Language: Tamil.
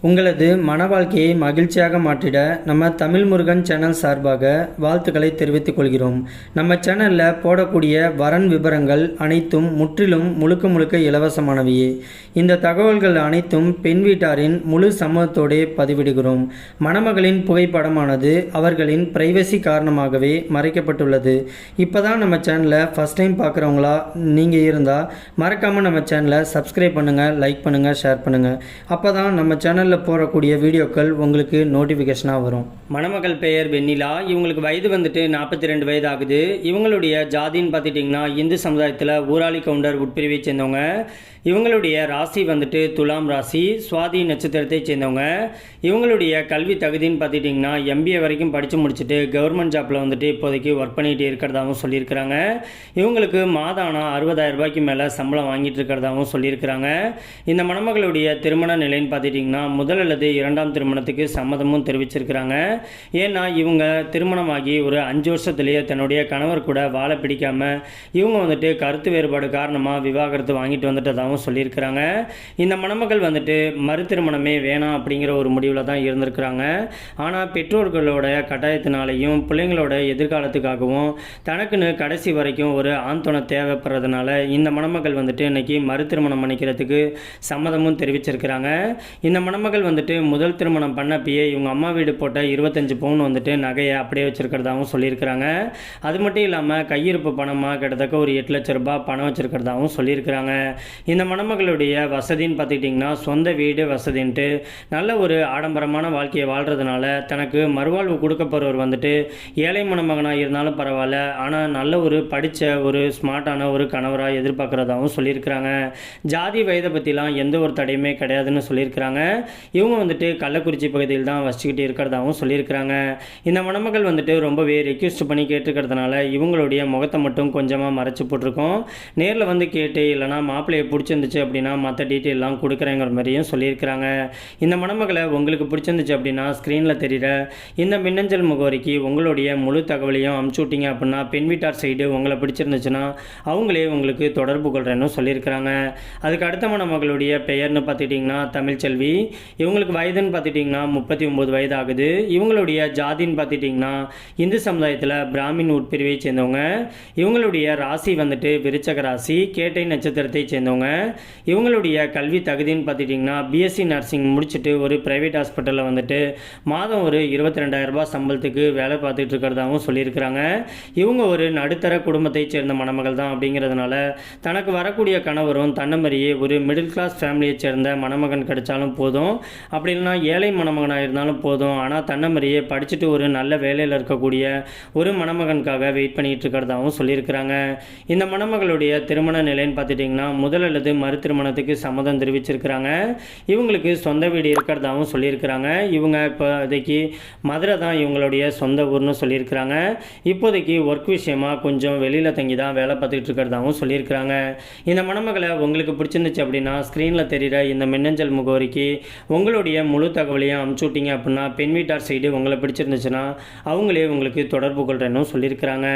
உங்களது மன வாழ்க்கையை மகிழ்ச்சியாக மாற்றிட நம்ம தமிழ் முருகன் சேனல் சார்பாக வாழ்த்துக்களை தெரிவித்துக் கொள்கிறோம். நம்ம சேனலில் போடக்கூடிய வரன் விவரங்கள் அனைத்தும் முற்றிலும் முழுக்க இலவசமானவையே. இந்த தகவல்கள் அனைத்தும் பெண் வீட்டாரின் முழு சம்மதத்தோடே பதிவிடுகிறோம். மணமகளின் புகைப்படமானது அவர்களின் பிரைவசி காரணமாகவே மறைக்கப்பட்டுள்ளது. இப்போ தான் நம்ம சேனலை ஃபஸ்ட் டைம் பார்க்குறவங்களா நீங்கள் இருந்தால் மறக்காமல் நம்ம சேனலை சப்ஸ்கிரைப் பண்ணுங்கள், லைக் பண்ணுங்கள், ஷேர் பண்ணுங்கள். அப்போ தான் நம்ம சேனல் போடக்கூடிய வீடியோக்கள் உங்களுக்கு நோட்டிஃபிகேஷனாக வரும். மணமகள் பெயர் வெண்ணிலா. இவங்களுக்கு வயது வந்துட்டு 42 வயது ஆகுது. இவங்களுடைய ஜாதின்னு பார்த்துட்டிங்கன்னா இந்து சமுதாயத்தில் ஊராளி கவுண்டர் உட்பிரிவை சேர்ந்தவங்க. இவங்களுடைய ராசி வந்துட்டு துலாம் ராசி, சுவாதி நட்சத்திரத்தை சேர்ந்தவங்க. இவங்களுடைய கல்வி தகுதின்னு பார்த்துட்டிங்கன்னா MBA வரைக்கும் படித்து முடிச்சுட்டு கவர்மெண்ட் ஜாப்பில் வந்துட்டு இப்போதைக்கு ஒர்க் பண்ணிகிட்டு இருக்கிறதாகவும் சொல்லியிருக்கிறாங்க. இவங்களுக்கு மாதம் 60,000 ரூபாய்க்கு மேலே சம்பளம் வாங்கிட்டு இருக்கிறதாகவும் சொல்லியிருக்கிறாங்க. இந்த மணமகளுடைய திருமண நிலைன்னு பார்த்துட்டிங்கன்னா முதல் அல்லது இரண்டாம் திருமணத்துக்கு சம்மதமும் தெரிவிச்சிருக்கிறாங்க. ஏன்னா இவங்க திருமணமாகி ஒரு 5 வருஷத்துலேயே தன்னுடைய கணவர் கூட வாழ பிடிக்காமல் இவங்க வந்துட்டு கருத்து வேறுபாடு காரணமாக விவாகரத்து வாங்கிட்டு வந்துட்டதாகவும் சொல்லியிருக்கிறாங்க. இந்த மணமகள் வந்துட்டு மறு திருமணமே வேணாம் அப்படிங்கிற ஒரு முடிவில் தான் இருந்திருக்கிறாங்க. ஆனால் பெற்றோர்களோட கட்டாயத்தினாலையும் பிள்ளைங்களோட எதிர்காலத்துக்காகவும் தனக்குன்னு கடைசி வரைக்கும் ஒரு ஆண் துணை தேவைப்படுறதுனால இந்த மணமகள் வந்துட்டு இன்னைக்கு மறு திருமணம் பண்ணிக்கிறதுக்கு சம்மதமும் தெரிவிச்சிருக்கிறாங்க. இந்த மணமகள் வந்துட்டு முதல் திருமணம் பண்ணப்பயே இவங்க அம்மா வீடு போட்ட 25 பவுன் வந்துட்டு நகையை அப்படியே வச்சிருக்கிறதாகவும் சொல்லியிருக்கிறாங்க. அது மட்டும் இல்லாமல் கையிருப்பு பணமாக கிட்டத்தட்ட ஒரு 8 லட்ச ரூபாய் பணம் வச்சிருக்கிறதாகவும் சொல்லியிருக்கிறாங்க. இந்த மணமகளுடைய வசதின்னு பார்த்துக்கிட்டிங்கன்னா சொந்த வீடு வசதின்ட்டு நல்ல ஒரு ஆடம்பரமான வாழ்க்கையை வாழ்கிறதுனால தனக்கு மறுவாழ்வு கொடுக்க போகிறவர் வந்துட்டு ஏழை மணமகனாக இருந்தாலும் பரவாயில்ல, ஆனால் நல்ல ஒரு படித்த ஒரு ஸ்மார்ட்டான ஒரு கணவராக எதிர்பார்க்குறதாகவும் சொல்லியிருக்கிறாங்க. ஜாதி வயதை பற்றிலாம் எந்த ஒரு தடையுமே கிடையாதுன்னு சொல்லியிருக்கிறாங்க. இவங்க வந்துட்டு கள்ளக்குறிச்சி பகுதியில் தான் வச்சுக்கிட்டு இருக்கிறதாகவும் சொல்லியிருக்கிறாங்க. இந்த மணமகள் வந்துட்டு ரொம்பவே ரெக்வெஸ்ட் பண்ணி கேட்டுக்கிறதுனால இவங்களுடைய முகத்தை மட்டும் கொஞ்சமாக மறைச்சி போட்டிருக்கோம். நேரில் வந்து கேட்டு இல்லைனா மாப்பிள்ளையை பிடிச்சிருந்துச்சு அப்படின்னா மற்ற டீட்டெயிலாம் கொடுக்குறேங்கிற மாதிரியும் சொல்லியிருக்கிறாங்க. இந்த மணமகளை உங்களுக்கு பிடிச்சிருந்துச்சு அப்படின்னா ஸ்க்ரீனில் தெரிகிற இந்த மின்னஞ்சல் முகவரிக்கு உங்களுடைய முழு தகவலையும் அமுச்சு விட்டீங்க அப்படின்னா பெண் வீட்டார் சைடு உங்களை பிடிச்சிருந்துச்சுன்னா அவங்களே உங்களுக்கு தொடர்பு கொள்கிறேன்னு சொல்லியிருக்கிறாங்க. அதுக்கு அடுத்த மணமகளுடைய பெயர்னு பார்த்துட்டிங்கன்னா தமிழ்ச்செல்வி. இவங்களுக்கு வயதுன்னு பார்த்துட்டிங்கன்னா 39 வயது ஆகுது. இவங்களுடைய ஜாதின்னு பார்த்துட்டிங்கன்னா இந்து சமுதாயத்தில் பிராமின் உட்பிரிவை சேர்ந்தவங்க. இவங்களுடைய ராசி வந்துட்டு விருச்சக ராசி, கேட்டை நட்சத்திரத்தை சேர்ந்தவங்க. இவங்களுடைய கல்வி தகுதின்னு பார்த்துட்டிங்கன்னா BSc நர்சிங் முடிச்சுட்டு ஒரு ப்ரைவேட் ஹாஸ்பிட்டலில் வந்துட்டு மாதம் ஒரு 22,000 ரூபாய் சம்பளத்துக்கு வேலை பார்த்துட்டு இருக்கிறதாகவும் சொல்லியிருக்கிறாங்க. இவங்க ஒரு நடுத்தர குடும்பத்தை சேர்ந்த மணமகள் தான் அப்படிங்கிறதுனால தனக்கு வரக்கூடிய கணவரும் தன்னமரியே ஒரு மிடில் கிளாஸ் ஃபேமிலியை சேர்ந்த மணமகன் கிடைச்சாலும் போதும், அப்படி இல்லைனா ஏழை மணமகனாக இருந்தாலும் போதும், ஆனால் தன்னமரியே படிச்சுட்டு ஒரு நல்ல வேலையில் இருக்கக்கூடிய ஒரு மணமகனுக்காக வெயிட் பண்ணிகிட்டு இருக்கிறதாகவும் சொல்லியிருக்கிறாங்க. இந்த மணமகளுடைய திருமண நிலைன்னு பார்த்துட்டிங்கன்னா முதல் அல்லது மறு திருமணத்துக்கு சம்மதம் தெரிவிச்சிருக்கிறாங்க. இவங்களுக்கு சொந்த வீடு இருக்கிறதாகவும் சொல்லியிருக்கிறாங்க. இவங்க இப்போதைக்கு மதுரை தான் இவங்களுடைய சொந்த ஊர்னு சொல்லியிருக்கிறாங்க. இப்போதைக்கு ஒர்க் விஷயமாக கொஞ்சம் வெளியில் தங்கி தான் வேலை பார்த்துக்கிட்டு இருக்கிறதாகவும் சொல்லியிருக்கிறாங்க. இந்த மணமகளை உங்களுக்கு பிடிச்சிருந்துச்சு அப்படின்னா ஸ்க்ரீனில் தெரிகிற இந்த மின்னஞ்சல் முகவரிக்கு உங்களுடைய முழு தகவலையும் அமுச்சு விட்டீங்க அப்படின்னா பெண் வீட்டார் சைடு உங்களை பிடிச்சிருந்துச்சுன்னா அவங்களே உங்களுக்கு தொடர்பு கொள்கிறேன்னு சொல்லியிருக்கிறாங்க.